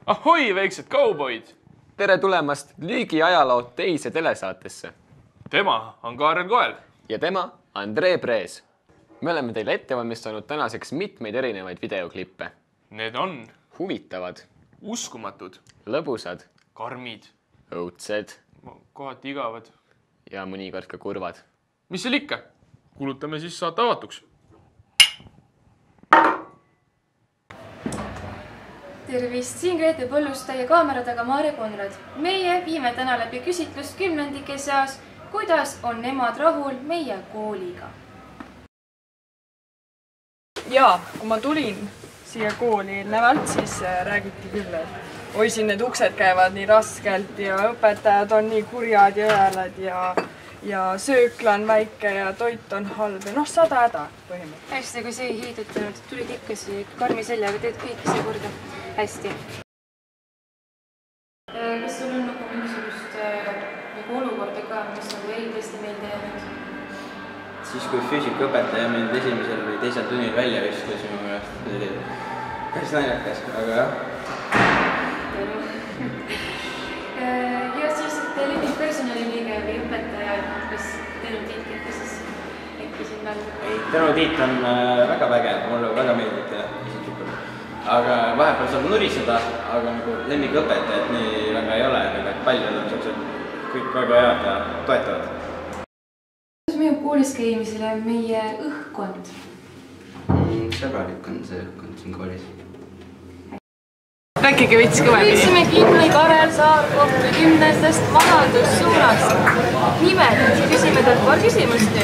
Ahoi, väiksed kauboid! Tere tulemast Lüügi ajaloo teise telesaatesse. Tema on Kaarel Koel. Ja tema Andrei Prees. Me oleme teile ette valmistanud tänaseks mitmeid erinevaid videoklippe. Need on huvitavad, uskumatud, lõbusad, karmid, õudsed, kohati igavad ja mõnikord ka kurvad. Mis seal ikka? Kuulutame siis saate avatuks. Tervist, siin Grete Põllust ja kaamera taga Maarja Konrad. Meie viime täna läbi küsitlust kümnendike seas, kuidas on nemad rahul meie kooliga. Ja, kui ma tulin siia kooli eelnevalt, siis räägiti küll, et oi, siin need uksed käivad nii raskelt ja õpetajad on nii kurjad ja õelad ja söökla on väike ja toit on halb ja 100 häda põhimõtteliselt. Hästi, kui see ei hiidutanud, tulid ikka siia karmi seljaga, teed kõike see korda. Hästi. Kas sul on mingisugust olukorda ka, mis on eriti meelde jäänud? Siis kui füüsikaõpetaja mind esimesel või teisel tunnil välja viskas minu meelest, see oli päris naljakas, aga jah. Ja siis lemmik personaliliige või õpetaja, kas Tõnu Tiit ikka siis äkki sinna? Ei, Tõnu Tiit on väga vägev, mulle väga meeldib ja isiklikult. Aga vahepeal saab nuriseda, aga nagu lemmikõpetajad nii väga ei ole, et paljud on sellised kõik väga head ja toetavad. Kuidas mõjub koolis käimisele meie õhkkond? Sõbralik on see õhkkond siin koolis. Rääkige veits kõvemini. Võiksime kinni Karel Saarkohtu 10. majandussuunast. Nimelt küsime talt paar küsimust.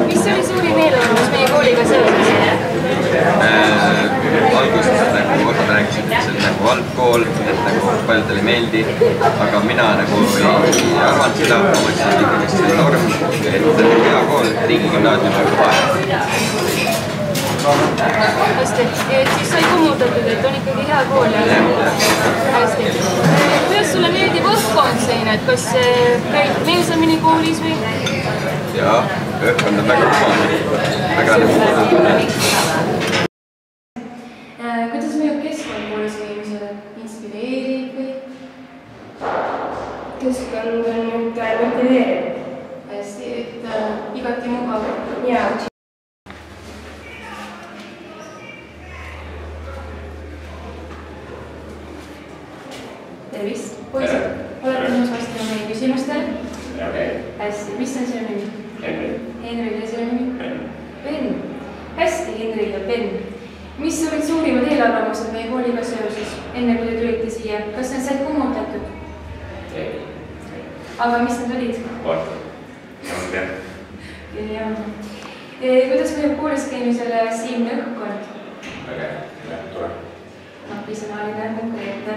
Mis oli suurim eelarvamus meie kooliga seoses? Alguses osad rääkisid, et see on nagu halb kool, et nagu paljudele ei meeldi, aga mina nagu ei arvanud seda, ma mõtlesin, et ikkagi see on norm, et hea kool, riigigümnaasium on kohe. Hästi, siis sai kummutatud, et on ikkagi hea kool ja hästi. Kuidas sulle meeldib õhkkond siin, et kas käid meelsamini koolis või? Jaa, õhkkond on väga kumane, väga nagu kodune. Kuidas mõjub keskkond koolis käimisele? Inspireerib või? Keskkond on nüüd motiveeriv. Hästi, et igati mugav. Jaa. Tervist, poisid. Olete nõus vastama meie küsimustele? Hästi, mis on sinu nimi? Henri ja sinu nimi? Ben. Hästi, Henri ja Ben. Mis olid suurimad eelarvamused meie kooliga seoses, enne kui te tulite siia? Kas need said kummutatud? Aga mis need olid? Kuidas mõjub koolis käimisele siinne õhkkond? Napisõnaline, konkreetne.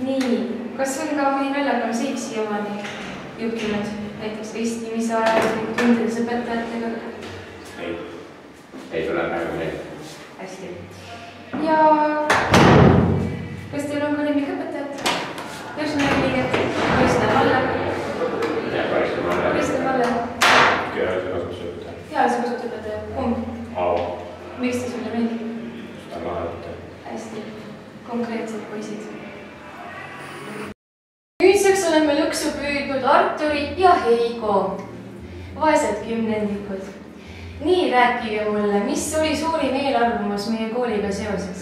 Nii, kas on ka mõni naljakam seik siiamaani juhtunud? Näiteks vestnimise ajal või tundides õpetajatega? Ei tule praegu meil. Hästi. Ja kas teil on ka lemmikõpetajad? Personaliliiget? Kristjan Valle? Kristjan Valle? Kehalise kasutusõpetaja. Kehalise kasutusõpetaja. Kumb? Aavo. Miks te sulle meeldib? Seda on lahendada. Hästi. Konkreetsed poisid. Nüüdseks oleme lõksu püüdnud Arturi ja Heigo. Vaesed kümnendikud. Nii, rääkige mulle, mis oli suurim eelarvamus meie kooliga seoses?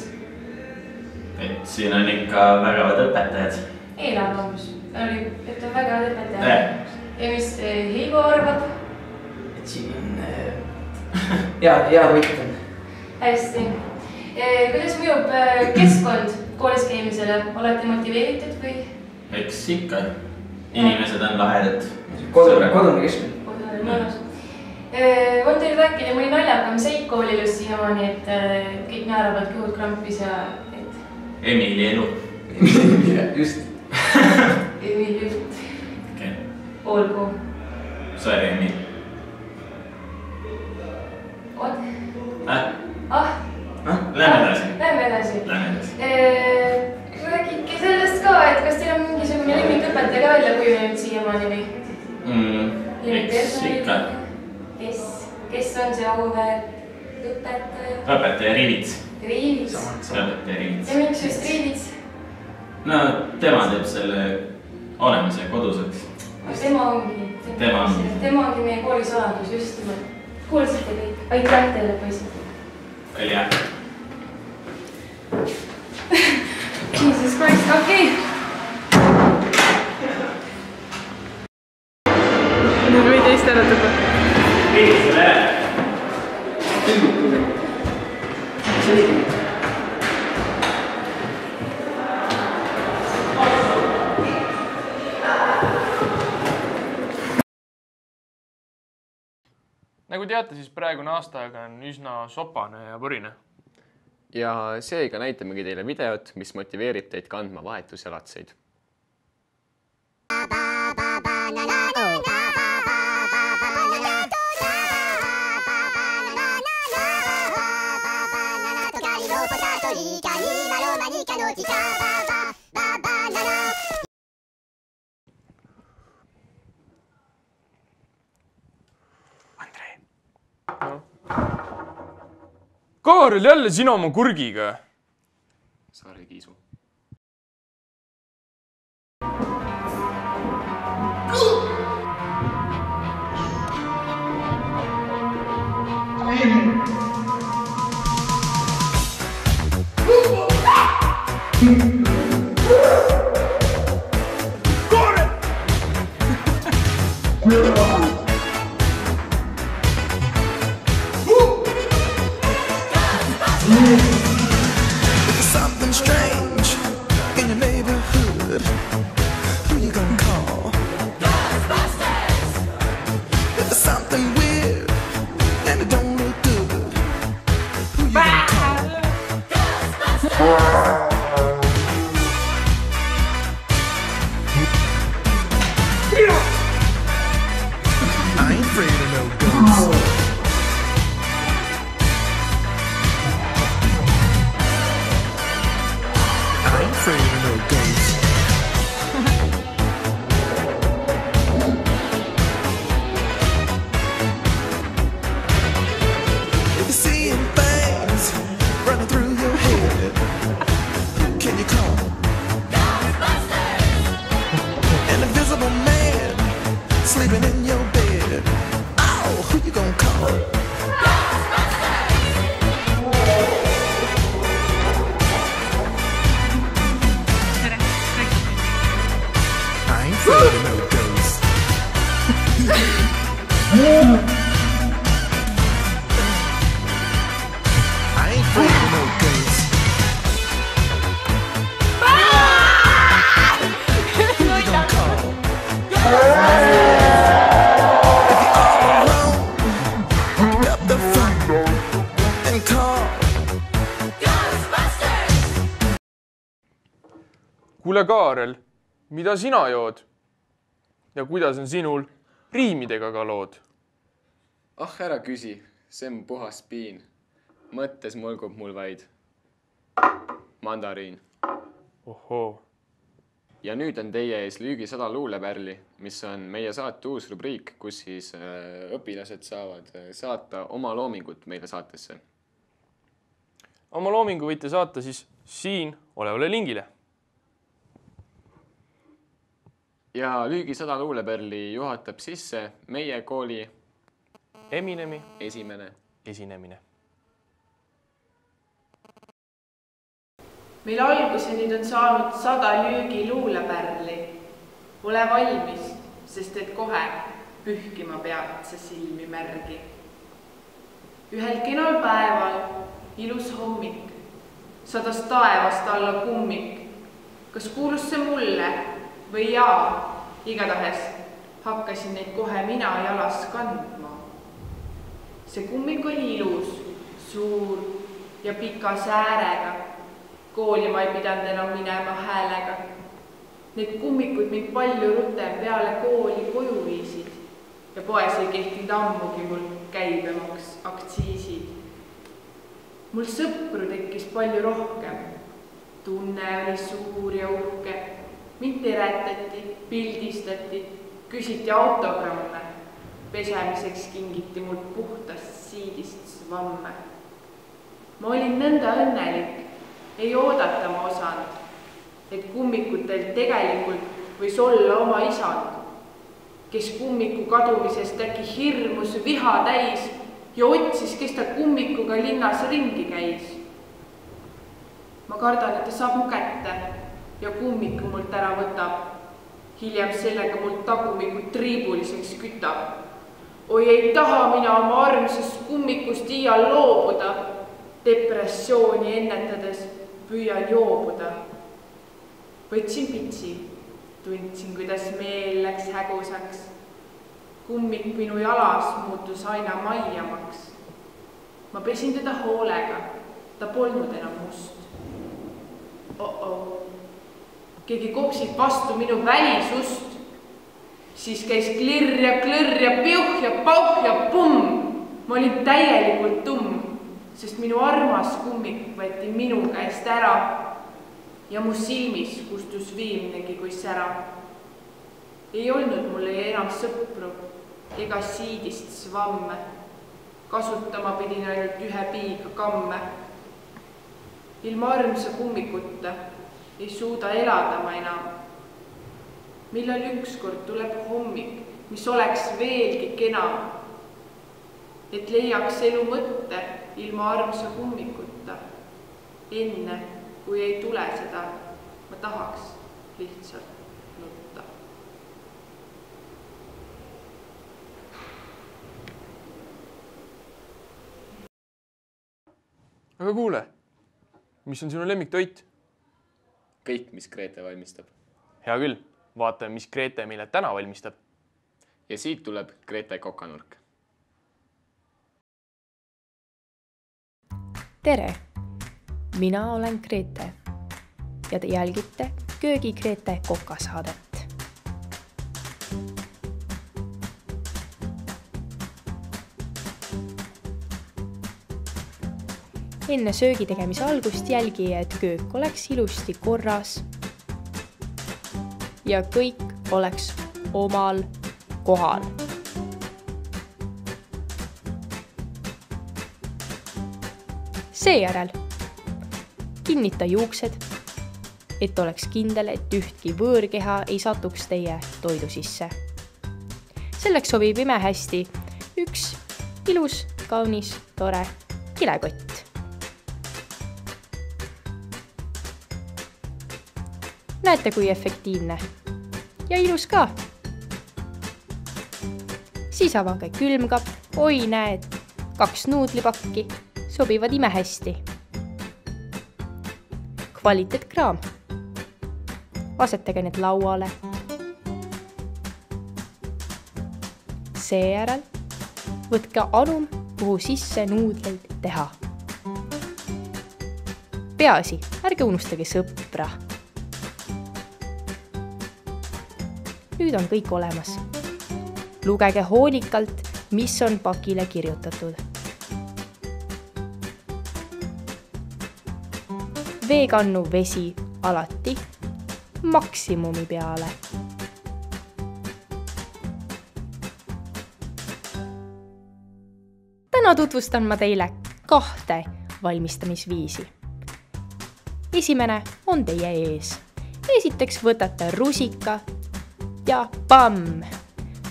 Et siin on ikka vägevad õpetajad. Eelarvamus. Oli, et on vägevad õpetajad. Ja mis Heigo arvab? Et siin on hea võit on. Hästi. Kuidas mõjub keskkond koolis käimisele? Olete motiveeritud või? Eks ikka. Inimesed on lahedad. Kodune keskkond. Kodune mõnus. On teil rääkida mõni naljakam seik koolilust siiamaani, et kõik naeravad kõhud krampis ja et... Emili elu. Just. Emili. Okay. Olgu. Sorry, Emil. Oot? Lähme edasi. Lähme edasi. Räägike sellest ka, et kas teil on mingisugune lemmikõpetaja ka välja kujunenud siiamaani või? Eks ikka. Kes on see auväärt õpetaja? Õpetaja Rivits. Riivits. Riivits. Ja miks just Riivits? No tema teeb selle olemise koduseks. Tema ongi meie kooli saladus just nimelt. Kuulsite kõik. Aitäh teile, poisid. Oli jah. Jesus Christ, okei. Nüüd või teist ära tõba. Riivitsele. Nagu teate, siis praegune aastaaega on üsna sopane ja põrine. Ja seega näitamegi teile videot, mis motiveerib teid kandma vahetusjalatseid. Kaarel, jälle sina oma kurgiga. Saare Kiisu. Something strange in your neighborhood. Who you gonna call? Ghostbusters! If there's something weird and it don't look good, who you gonna call? Ghostbusters! I ain't afraid of no ghosts. Afraid of no ghosts. If you're seeing things running through your head, who can you call? Ghostbusters! An invisible man sleeping in your bed. Oh, who you gonna call? Afraid of no ghosts. I ain't afraid of no ghosts. Who you gonna call? If you're all alone, pick up the phone and call Ghostbusters. Kuule, Kaarel, mida sina jood? Ja kuidas on sinul riimidega ka lood? Ah, ära küsi, see on puhas piin. Mõttes mulgub mul vaid mandariin. Ohoo. Ja nüüd on teie ees Lüügi 100 luulepärli, mis on meie saate uus rubriik, kus siis õpilased saavad saata oma loomingut meile saatesse. Oma loomingu võite saata siis siin olevale lingile. Ja Lüügi 100 luulepärli juhatab sisse meie kooli Eminemi esimene esinemine. Meil alguse nüüd on saanud 100 Lüügi luulepärli. Ole valmis, sest et kohe pühkima pead sa silmi märgi. Ühel kenal päeval, ilus hommik, sadas taevast alla kummik. Kas kuulus see mulle või jaa? Igatahes hakkasin neid kohe mina jalas kandma. See kummik oli ilus, suur ja pika säärega. Kooli ma ei pidanud enam minema häälega. Need kummikud mind palju rutem peale kooli koju viisid ja poes ei kehtinud ammugi mul käibemaks aktsiisid. Mul sõpru tekkis palju rohkem. Tunne oli suur ja uhke. Mind teretati, pildistati, küsiti autogramme. Pesemiseks kingiti mul puhtast siidist svamme. Ma olin nõnda õnnelik, ei oodata ma osanud, et kummikutel tegelikult võis olla oma isand, kes kummiku kadumisest äkki hirmus viha täis ja otsis, kes ta kummikuga linnas ringi käis. Ma kardan, et ta saab mu kätte ja kummiku mult ära võtab. Hiljem sellega mult tagumiku triibuliseks kütab. Oi, ei taha mina oma armsast kummikust iial loobuda. Depressiooni ennetades püüan joobuda. Võtsin pitsi, tundsin, kuidas meel läks hägusaks. Kummik minu jalas muutus aina maiamaks. Ma pesin teda hoolega, ta polnud enam must. Keegi kopsib vastu minu välisust, siis käis klirr ja piuh ja pauh ja pumm. Ma olin täielikult tumm, sest minu armas kummik võeti minu käest ära ja mu silmis kustus viimnegi kui sära. Ei olnud mulle enam sõpru ega siidist svamme, kasutama pidin ainult ühe piiga kamme. Ilma armsa kummikuta ei suuda elada ma enam. Millal ükskord tuleb hommik, mis oleks veelgi kenam, et leiaks elu mõtte ilma armsa kummikuta. Enne, kui ei tule seda, ma tahaks lihtsalt nutta. Aga kuule, mis on sinu lemmiktoit? Kõik, mis Grete valmistab. Hea küll, vaatame, mis Grete meile täna valmistab. Ja siit tuleb Grete kokanurk. Tere! Mina olen Grete ja te jälgite Köögi Grete kokasaadet. Enne söögi tegemise algust jälgi, et köök oleks ilusti korras ja kõik oleks omal kohal. Seejärel kinnita juuksed, et oleks kindel, et ühtki võõrkeha ei satuks teie toidu sisse. Selleks sobib imehästi üks ilus, kaunis, tore kilekott. Näete, kui efektiivne ja ilus ka. Siis avage külmkapp, oi näed, 2 nuudlipakki sobivad imehästi. Kvaliteetkraam. Asetage need lauale. Seejärel võtke anum, kuhu sisse nuudleid teha. Peaasi, ärge unustage sõpra. Nüüd on kõik olemas. Lugege hoolikalt, mis on pakile kirjutatud. Veekannu vesi alati maksimumi peale. Täna tutvustan ma teile 2 valmistamisviisi. Esimene on teie ees. Esiteks võtate rusika ja pamm!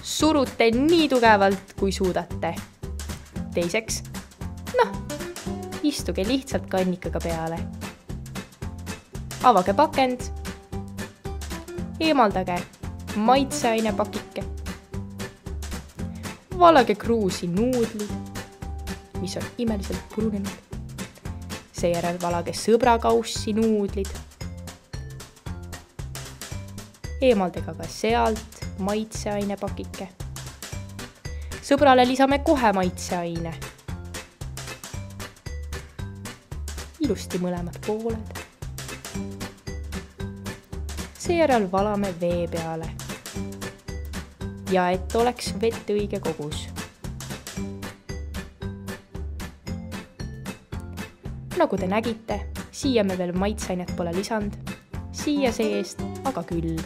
Surute nii tugevalt, kui suudate. Teiseks, istuge lihtsalt kannikaga peale. Avage pakend. Eemaldage maitseaine pakike. Valage kruusi nuudlid, mis on imeliselt purunenud. Seejärel valage sõbrakaussi nuudlid. Eemaldage ka sealt maitseaine pakike. Sõbrale lisame kohe maitseaine. Ilusti mõlemad pooled. Seejärel valame vee peale. Ja et oleks vett õige kogus. Nagu te nägite, siia me veel maitseainet pole lisanud. Siia seest aga küll.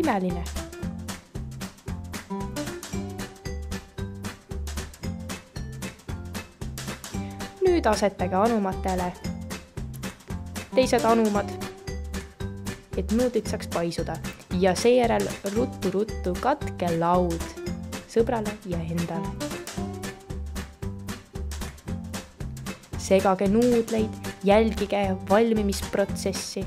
Imeline. nüüd asetage anumatele teised anumad, et nuudlid saaks paisuda ja seejärel ruttu katke laud sõbrale ja endale. Segage nuudleid, jälgige valmimisprotsessi.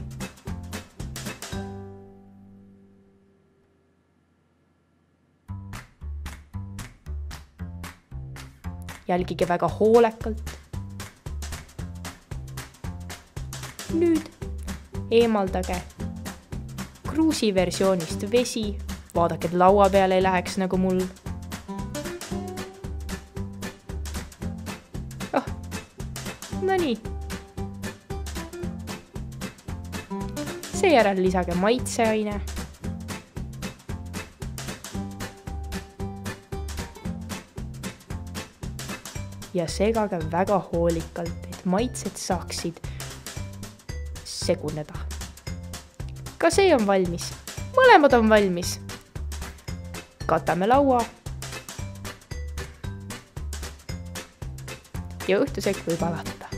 Jälgige väga hoolekalt. Nüüd eemaldage kruusiversioonist vesi, vaadake, et laua peale ei läheks nagu mul. No nii. Seejärel lisage maitseaine. Ja segage väga hoolikalt, et maitsed saaksid seguneda. Ka see on valmis. Mõlemad on valmis. Katame laua. Ja õhtusöök võib alata.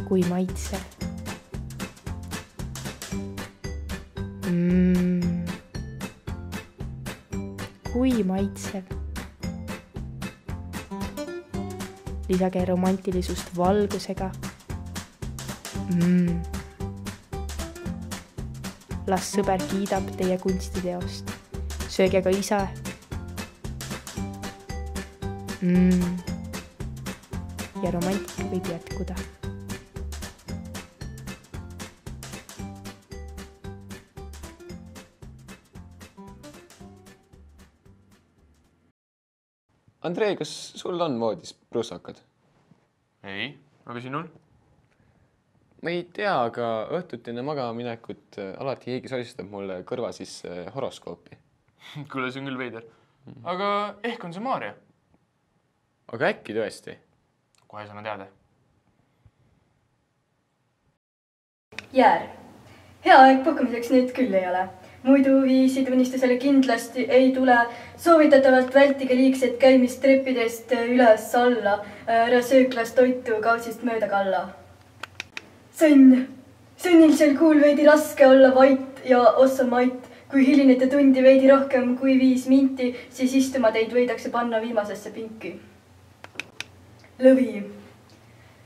Kui maitse. Kui maitsev. Lisage romantilisust valgusega. Las sõber kiidab teie kunstiteost. Sööge ka ise. Ja romantika võib jätkuda. Andrei, kas sul on voodis prussakad? Ei, aga sinul? Ma ei tea, aga õhtut enne magamaminekut alati keegi solistab mulle kõrva sisse horoskoopi. Kuule, see on küll veider. Aga ehk on see Maarja? Aga äkki tõesti? Kohe saame teada. Jäär. Hea aeg puhkamiseks nüüd küll ei ole. Muidu viisitunnistusele kindlasti ei tule. Soovitatavalt vältige liigset käimist treppidest üles alla. Ära sööklas toitu kausist mööda kalla. Sõnnilisel kuul veidi raske olla vait ja ossa mait. Kui hilinete tundi veidi rohkem kui 5 minti, siis istuma teid võidakse panna viimasesse pinki. Lõvi.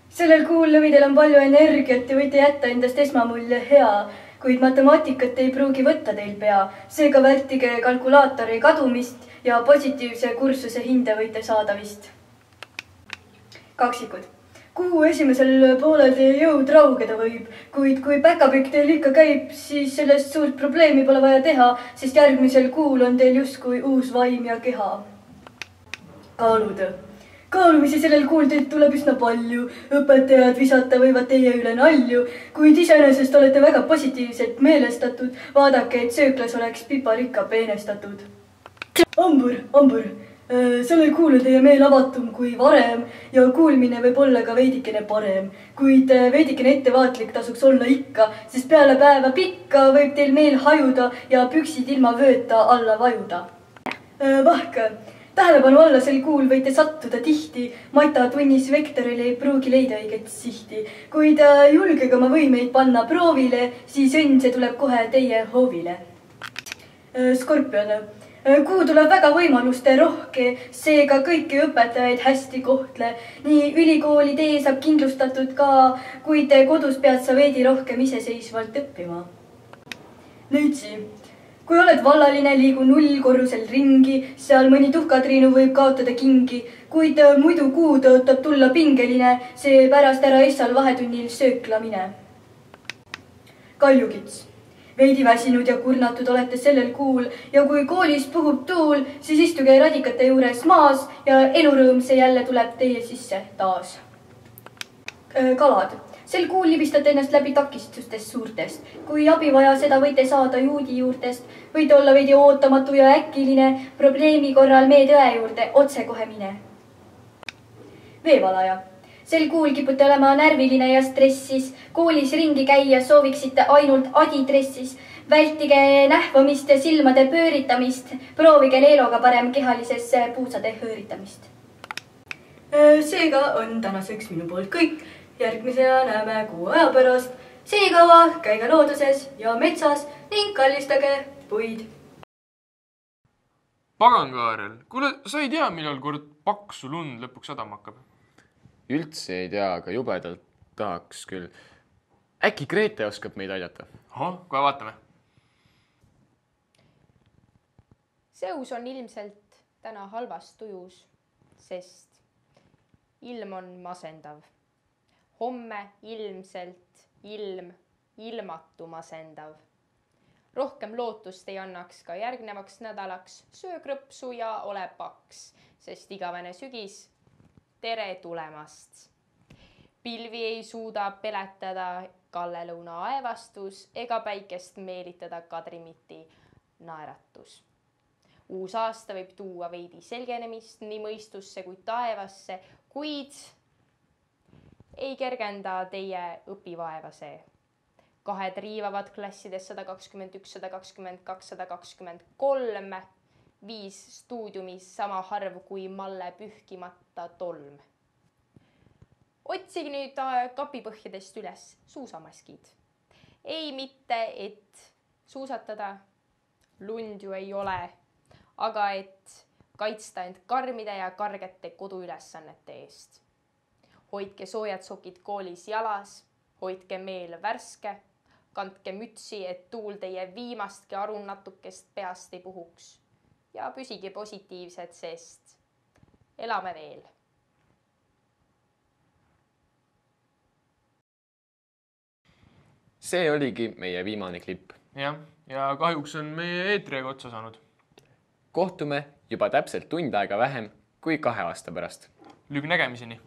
Sellel kuul lõvidel on palju energiat ja võite jätta endast esmamulje hea, kuid matemaatikat ei pruugi võtta teil pea. Seega vältige kalkulaatori kadumist ja positiivse kursuse hinde võite saada vist. Kaksikud. Kuu esimesel poolel teie jõud raugeda võib, kuid kui päkapikk teil ikka käib, siis sellest suurt probleemi pole vaja teha, sest järgmisel kuul on teil justkui uus vaim ja keha. Kaalud. Kaalumisi sellel kuul teilt tuleb üsna palju. Õpetajad visata võivad teie üle nalju, kuid iseenesest olete väga positiivselt meelestatud. Vaadake, et sööklas oleks piparikka peenestatud. Ambur. Sellel kuul on teie meel avatum kui varem ja kuulmine võib olla ka veidikene parem. Kuid veidikene ettevaatlik tasuks olla ikka, sest peale päeva pikka võib teil meel hajuda ja püksid ilma vööta alla vajuda. Vahk. Tähelepanu alla sel kuul võite sattuda tihti. Mata tunnis vektoril ei pruugi leida õiget sihti. Kui ta julgega oma võimeid panna proovile, siis õnn see tuleb kohe teie hoovile. Skorpion. Kuu tuleb väga võimaluste rohke, seega kõiki õpetajaid hästi kohtle. Nii ülikooli tee saab kindlustatud ka, kuid kodus pead sa veidi rohkem iseseisvalt õppima. Nõitsi. Kui oled vallaline, liigu 0 korrusel ringi, seal mõni tuhkatriinu võib kaotada kingi, kuid muidu kuu tõotab tulla pingeline, see pärast ära essal vahetunnil sööklamine. Kaljukits. Veidi väsinud ja kurnatud olete sellel kuul ja kui koolis puhub tuul, siis istuge radikate juures maas ja elurõõm see jälle tuleb teie sisse taas. Kalad. Sel kuul libistate ennast läbi takistustest suurtest. Kui abi vaja, seda võite saada juudi juurtest. Võite olla veidi ootamatu ja äkiline, probleemi korral meie tõe juurde otse kohe mine. Veevalaja. Sel kuul kipute olema närviline ja stressis. Koolis ringi käia sooviksite ainult adidressis. vältige nähvamist ja silmade pööritamist, proovige leeloga parem kehalisesse puusade hõõritamist. Seega on tänaseks minu poolt kõik. Järgmisena näeme kuu aja pärast. Senikaua käige looduses ja metsas ning kallistage puid. Pagan, Kaarel, kuule, sa ei tea, millal kord paksu lund lõpuks sadama hakkab? Üldse ei tea, aga jubedalt tahaks küll. Äkki Grete oskab meid aidata? Kohe vaatame. Zeus on ilmselt täna halvas tujus, sest ilm on masendav. Homme ilmselt ilmatu masendav. Rohkem lootust ei annaks ka järgnevaks nädalaks. Söö krõpsu ja ole paks, sest igavene sügis. Tere tulemast! Pilvi ei suuda peletada Kallelõuna aevastus ega päikest meelitada Kadrimiti naeratus. Uus aasta võib tuua veidi selgenemist nii mõistusse kui taevasse, kuid ei kergenda teie õpivaeva see. 2 riivavad klassides 121, 122, 123, 5 stuudiumis sama harv kui malle pühkimata tolm. Otsige nüüd kapipõhjadest üles suusamaskid. Ei mitte, et suusatada, lund ju ei ole, aga et kaitsta end karmide ja kargete koduülesannete eest. Hoidke soojad sokid koolis jalas, hoidke meel värske, kandke mütsi, et tuul teie viimastki arunatukest peast ei puhuks ja püsige positiivsed, sest elame veel. See oligi meie viimane klipp. Ja kahjuks on meie eetriaga otsa saanud. Kohtume juba täpselt tund aega vähem kui 2 aasta pärast. Nägemiseni!